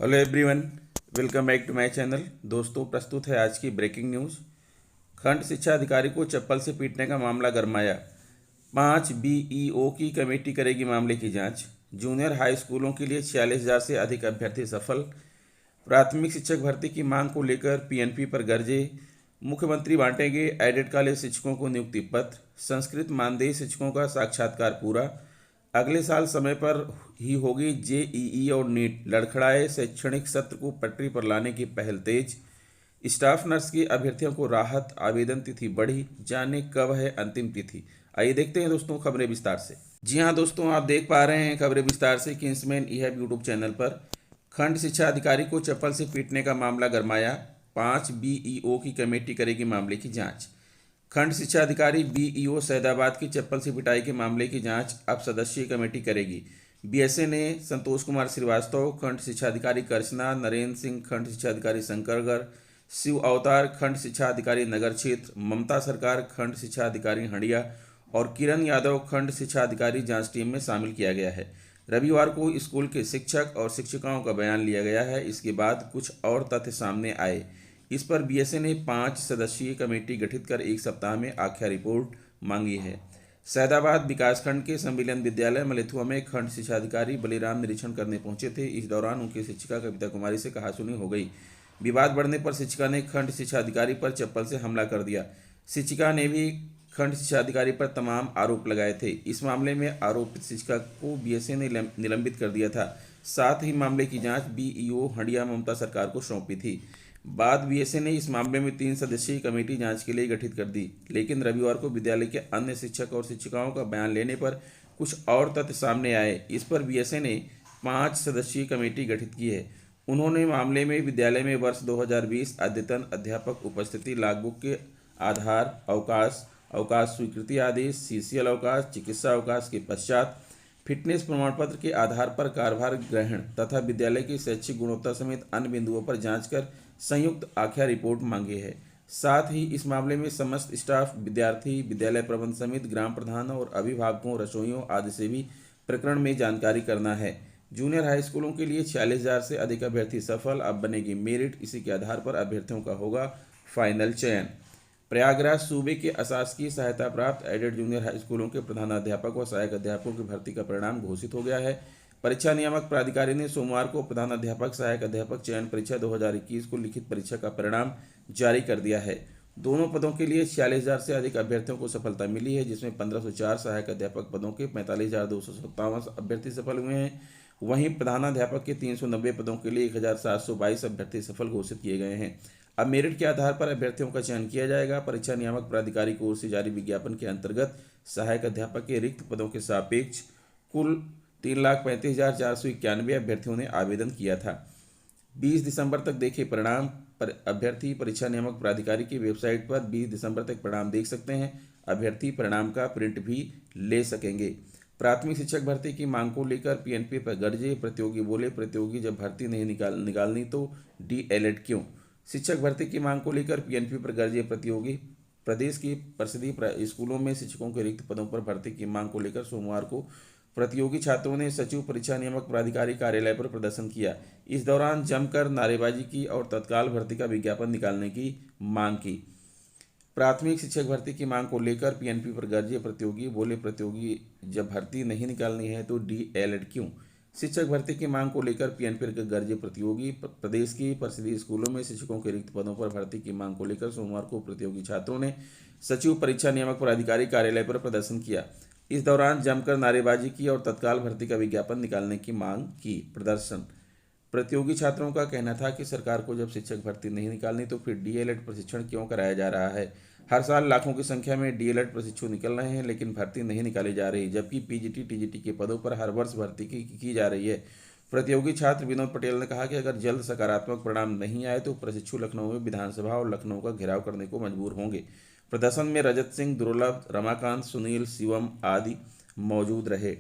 Hello everyone, welcome back to my channel. दोस्तों, प्रस्तुत है आज की ब्रेकिंग न्यूज़। खंड शिक्षा अधिकारी को चप्पल से पीटने का मामला गरमाया। 5 बीईओ की कमेटी करेगी मामले की जांच। जूनियर हाई स्कूलों के लिए 46,000 से अधिक अभ्यर्थी सफल। प्राथमिक शिक्षक भर्ती की मांग को लेकर पीएनपी पर गरजे। मुख्यमंत्री बांटेंगे एडेड कॉलेज शिक्षकों को नियुक्ति पत्र। संस्कृत मानदेय शिक्षकों का साक्षात्कार पूरा। अगले साल समय पर ही होगी जेईई और नीट। लड़खड़ाए शैक्षणिक सत्र को पटरी पर लाने की पहल तेज। स्टाफ नर्स के अभ्यर्थियों को राहत, आवेदन तिथि बढ़ी। जाने कब है अंतिम तिथि। आइए देखते हैं दोस्तों खबरें विस्तार से। जी हाँ दोस्तों, आप देख पा रहे हैं खबरें विस्तार से किंग्समैन ईहब यूट्यूब चैनल पर। खंड शिक्षा अधिकारी को चप्पल से पीटने का मामला गरमाया। 5 बीईओ की कमेटी करेगी मामले की जांच। खंड शिक्षा अधिकारी बीईओ सैदाबाद की चप्पल से पिटाई के मामले की जांच अब सदस्यीय कमेटी करेगी। बीएसए ने संतोष कुमार श्रीवास्तव, खंड शिक्षा अधिकारी करसना, नरेंद्र सिंह, खंड शिक्षा अधिकारी शंकरगढ़, शिव अवतार, खंड शिक्षा अधिकारी नगर क्षेत्र, ममता सरकार, खंड शिक्षा अधिकारी हंडिया और किरण यादव, खंड शिक्षा अधिकारी जांच टीम में शामिल किया गया है। रविवार को स्कूल के शिक्षक और शिक्षिकाओं का बयान लिया गया है। इसके बाद कुछ और तथ्य सामने आए। इस पर बीएसए ने 5 सदस्यीय कमेटी गठित कर 1 सप्ताह में आख्या रिपोर्ट मांगी है। सैदाबाद विकासखंड के सम्मिलन विद्यालय मलेथुआ में खंड शिक्षा अधिकारी बलिराम निरीक्षण करने पहुंचे थे। इस दौरान उनकी शिक्षिका कविता कुमारी से कहासुनी हो गई। विवाद बढ़ने पर शिक्षिका ने खंड शिक्षा अधिकारी पर चप्पल से हमला कर दिया। शिक्षिका ने भी खंड शिक्षा अधिकारी पर तमाम आरोप लगाए थे। इस मामले में आरोपित शिक्षिका को बीएसए ने निलंबित कर दिया था। साथ ही मामले की जांच बीईओ हंडिया ममता सरकार को सौंपी थी। बाद बीएसए ने इस मामले में 3 सदस्यीय कमेटी जांच के लिए गठित कर दी, लेकिन रविवार को विद्यालय के अन्य शिक्षक और शिक्षिकाओं का बयान लेने पर कुछ और तथ्य सामने आए। इस पर बीएसए ने 5 सदस्यीय कमेटी गठित की है। उन्होंने मामले में विद्यालय में वर्ष 2020 अद्यतन अध्यापक उपस्थिति, लॉगबुक के आधार, अवकाश, अवकाश स्वीकृति आदेश, सीसीएल अवकाश, चिकित्सा अवकाश के पश्चात फिटनेस प्रमाण पत्र के आधार पर कार्यभार ग्रहण तथा विद्यालय की शैक्षिक गुणवत्ता समेत अन्य बिंदुओं पर जांच कर संयुक्त आख्या रिपोर्ट मांगी है। साथ ही इस मामले में समस्त स्टाफ, विद्यार्थी, विद्यालय प्रबंध समिति, ग्राम प्रधान और अभिभावकों, रसोइयों आदि से भी प्रकरण में जानकारी करना है। जूनियर हाई स्कूलों के लिए 46,000 से अधिक अभ्यर्थी सफल। अब बनेगी मेरिट। इसी के आधार पर अभ्यर्थियों का होगा फाइनल चयन। प्रयागराज सूबे के अशासकीय सहायता प्राप्त एडेड जूनियर हाई स्कूलों के प्रधानाध्यापक व सहायक अध्यापकों की भर्ती का परिणाम घोषित हो गया है। परीक्षा नियामक प्राधिकारी ने सोमवार को प्रधानाध्यापक, सहायक अध्यापक चयन परीक्षा 2021 को लिखित परीक्षा का परिणाम जारी कर दिया है। दोनों पदों के लिए 46,000 से अधिक अभ्यर्थियों को सफलता मिली है, जिसमें 1504 सहायक अध्यापक पदों के 45,257 अभ्यर्थी सफल हुए हैं। वहीं प्रधानाध्यापक के 390 पदों के लिए 1,722 अभ्यर्थी सफल घोषित किए गए हैं। अब मेरिट के आधार पर अभ्यर्थियों का चयन किया जाएगा। परीक्षा नियामक प्राधिकारी की ओर से जारी विज्ञापन के अंतर्गत सहायक अध्यापक के रिक्त पदों के सापेक्ष कुल 3,35,491 अभ्यर्थियों ने आवेदन किया था। 20 दिसंबर तक देखे परिणाम। पर अभ्यर्थी परीक्षा नियामक प्राधिकारी की वेबसाइट पर 20 दिसंबर तक परिणाम देख सकते हैं। अभ्यर्थी परिणाम का प्रिंट भी ले सकेंगे। प्राथमिक शिक्षक भर्ती की मांग को लेकर पीएनपी पर गरजे। प्रतियोगी बोले, प्रतियोगी जब भर्ती नहीं निकालनी तो डीएलएड क्यों। शिक्षक भर्ती की मांग को लेकर पीएनपी पर गरजे प्रतियोगी। प्रदेश की परिषदीय स्कूलों में शिक्षकों के रिक्त पदों पर भर्ती की मांग को लेकर सोमवार को प्रतियोगी छात्रों ने सचिव परीक्षा नियामक प्राधिकारी कार्यालय पर प्रदर्शन किया। इस दौरान जमकर नारेबाजी की और तत्काल भर्ती का विज्ञापन निकालने की मांग की। प्राथमिक शिक्षक भर्ती की मांग को लेकर पीएनपी पर गरजे प्रतियोगी। बोले, प्रतियोगी जब भर्ती नहीं निकालनी है तो डीएलएड क्यों। शिक्षक भर्ती की मांग को लेकर पीएनपी पर गरजे प्रतियोगी। प्रदेश की परिषदीय स्कूलों में शिक्षकों के रिक्त पदों पर भर्ती की मांग को लेकर सोमवार को प्रतियोगी छात्रों ने सचिव परीक्षा नियामक प्राधिकारी कार्यालय पर प्रदर्शन किया। इस दौरान जमकर नारेबाजी की और तत्काल भर्ती का विज्ञापन निकालने की मांग की। प्रदर्शन प्रतियोगी छात्रों का कहना था कि सरकार को जब शिक्षक भर्ती नहीं निकालनी तो फिर डीएलएड प्रशिक्षण क्यों कराया जा रहा है। हर साल लाखों की संख्या में डीएलएड प्रशिक्षु निकल रहे हैं, लेकिन भर्ती नहीं निकाली जा रही, जबकि पीजीटी, टीजीटी के पदों पर हर वर्ष भर्ती की जा रही है। प्रतियोगी छात्र विनोद पटेल ने कहा कि अगर जल्द सकारात्मक परिणाम नहीं आए तो प्रशिक्षु लखनऊ में विधानसभा और लखनऊ का घेराव करने को मजबूर होंगे। प्रदर्शन में रजत सिंह, दुर्लभ, रमाकांत, सुनील, शिवम आदि मौजूद रहे।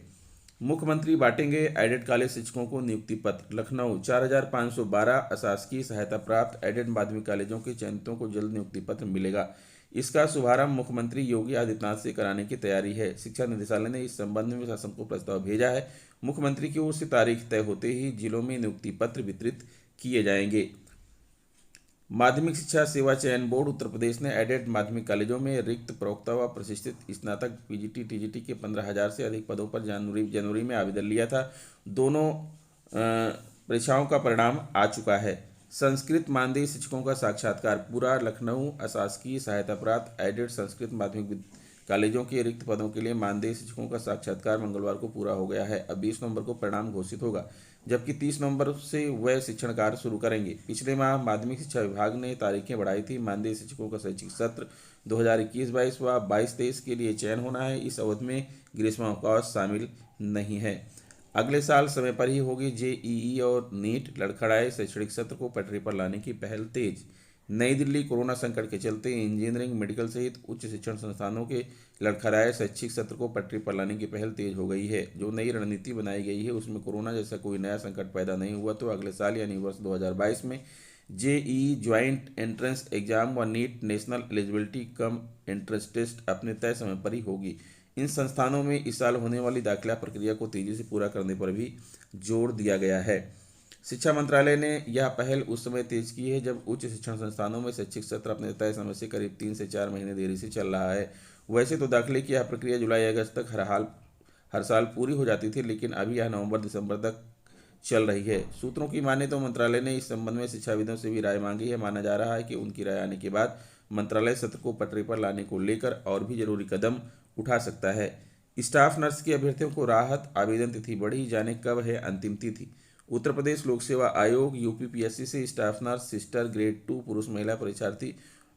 मुख्यमंत्री बांटेंगे एडेड कॉलेज शिक्षकों को नियुक्ति पत्र। लखनऊ 4,512 अशासकीय सहायता प्राप्त एडेड माध्यमिक कॉलेजों के चयनितों को जल्द नियुक्ति पत्र मिलेगा। इसका शुभारंभ मुख्यमंत्री योगी आदित्यनाथ से कराने की तैयारी है। शिक्षा निदेशालय ने इस संबंध में शासन को प्रस्ताव भेजा है। मुख्यमंत्री की ओर से तारीख तय होते ही जिलों में नियुक्ति पत्र वितरित किए जाएंगे। माध्यमिक शिक्षा सेवा चयन बोर्ड उत्तर प्रदेश ने एडेड माध्यमिक कॉलेजों में रिक्त प्रवक्ता व प्रशिक्षित स्नातक पीजीटी टीजीटी के 15,000 से अधिक पदों पर जनवरी में आवेदन लिया था। दोनों परीक्षाओं का परिणाम आ चुका है। संस्कृत मानदेय शिक्षकों का साक्षात्कार पूरा। लखनऊ अशासकीय सहायता प्राप्त एडेड संस्कृत माध्यमिक कॉलेजों के रिक्त पदों के लिए मानदेय शिक्षकों का साक्षात्कार मंगलवार को पूरा हो गया है। अब 20 नवंबर को परिणाम घोषित होगा, जबकि 30 नवंबर से वह शिक्षण कार्य शुरू करेंगे। पिछले माह माध्यमिक शिक्षा विभाग ने तारीखें बढ़ाई थी। मानदेय शिक्षकों का शैक्षिक सत्र 2021-22 व 22-23 के लिए चयन होना है। इस अवधि में ग्रीष्मावकाश शामिल नहीं है। अगले साल समय पर ही होगी जेईई और नीट। लड़खड़ाए शैक्षणिक सत्र को पटरी पर लाने की पहल तेज। नई दिल्ली कोरोना संकट के चलते इंजीनियरिंग, मेडिकल सहित उच्च शिक्षण संस्थानों के लड़खड़ाए शैक्षिक सत्र को पटरी पर लाने की पहल तेज हो गई है। जो नई रणनीति बनाई गई है उसमें कोरोना जैसा कोई नया संकट पैदा नहीं हुआ तो अगले साल यानी वर्ष 2022 में जेईई ज्वाइंट एंट्रेंस एग्जाम व NEET national eligibility cum entrance test अपने तय समय पर ही होगी। इन संस्थानों में इस साल होने वाली दाखिला प्रक्रिया को तेजी से पूरा करने पर भी जोर दिया गया है। शिक्षा मंत्रालय ने यह पहल उस समय तेज की है जब उच्च शिक्षण संस्थानों में शैक्षिक सत्र अपने तय समय से करीब 3 से 4 महीने देरी से चल रहा है। वैसे तो दाखिले की यह प्रक्रिया जुलाई अगस्त तक हर साल पूरी हो जाती थी, लेकिन अभी यह नवंबर दिसंबर तक चल रही है। सूत्रों की माने तो मंत्रालय ने इस संबंध में शिक्षाविदों से भी राय मांगी है। माना जा रहा है कि उनकी राय आने के बाद मंत्रालय सत्र को पटरी पर लाने को लेकर और भी जरूरी कदम उठा सकता है। स्टाफ नर्स के अभ्यर्थियों को राहत। आवेदन तिथि बढ़ी, जाने कब है अंतिम तिथि। उत्तर प्रदेश लोक सेवा आयोग यूपीपीएससी से स्टाफ नर्स सिस्टर ग्रेड 2 पुरुष महिला परीक्षार्थी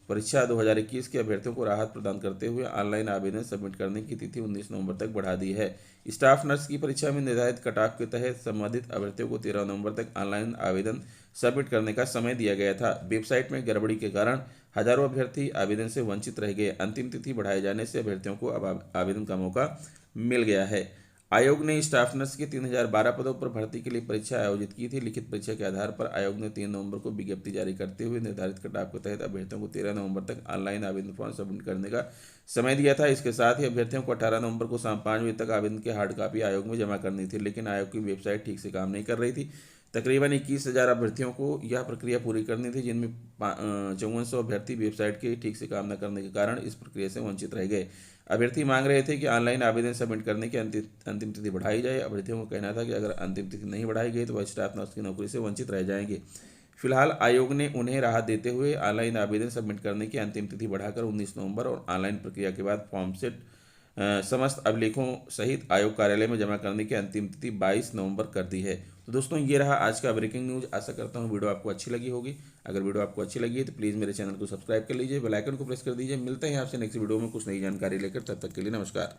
परीक्षा 2021 के अभ्यर्थियों को राहत प्रदान करते हुए ऑनलाइन आवेदन सबमिट करने की तिथि 19 नवंबर तक बढ़ा दी है। स्टाफ नर्स की परीक्षा में निर्धारित कटऑफ के तहत संबंधित अभ्यर्थियों को 13 नवंबर तक ऑनलाइन आवेदन सबमिट करने का समय दिया गया था। वेबसाइट में गड़बड़ी के कारण हजारों अभ्यर्थी आवेदन से वंचित रह गए। अंतिम तिथि बढ़ाए जाने से अभ्यर्थियों को अब आवेदन का मौका मिल गया है। आयोग ने स्टाफ नर्स के 3012 पदों पर भर्ती के लिए परीक्षा आयोजित की थी। लिखित परीक्षा के आधार पर आयोग ने 3 नवंबर को विज्ञप्ति जारी करते हुए निर्धारित कटऑफ के तहत अभ्यर्थियों को 13 नवंबर तक ऑनलाइन आवेदन फॉर्म सबमिट करने का समय दिया था। इसके साथ ही अभ्यर्थियों को 18 नवंबर को शाम 5 बजे तक आवेदन की हार्ड कॉपी आयोग में जमा करनी थी, लेकिन आयोग की वेबसाइट ठीक से काम नहीं कर रही थी। तकरीबन 21,000 अभ्यर्थियों को यह प्रक्रिया पूरी करनी थी, जिनमें 5400 अभ्यर्थी वेबसाइट के ठीक से काम न करने के कारण इस प्रक्रिया से वंचित रह गए। अभ्यर्थी मांग रहे थे कि ऑनलाइन आवेदन सबमिट करने की अंतिम तिथि बढ़ाई जाए। अभ्यर्थियों का कहना था कि अगर अंतिम तिथि नहीं बढ़ाई गई तो वह स्टाफ नर्स की नौकरी से वंचित रह जाएंगे। फिलहाल आयोग ने उन्हें राहत देते हुए ऑनलाइन आवेदन सबमिट करने की अंतिम तिथि बढ़ाकर 19 नवंबर और ऑनलाइन प्रक्रिया के बाद फॉर्म सेट समस्त अभिलेखों सहित आयोग कार्यालय में जमा करने की अंतिम तिथि 22 नवंबर कर दी है। तो दोस्तों, ये रहा आज का ब्रेकिंग न्यूज़। आशा करता हूँ वीडियो आपको अच्छी लगी होगी। अगर वीडियो आपको अच्छी लगी है तो प्लीज़ मेरे चैनल को सब्सक्राइब कर लीजिए, बेल आइकन को प्रेस कर दीजिए। मिलते हैं आपसे नेक्स्ट वीडियो में कुछ नई जानकारी लेकर। तब तक के लिए नमस्कार।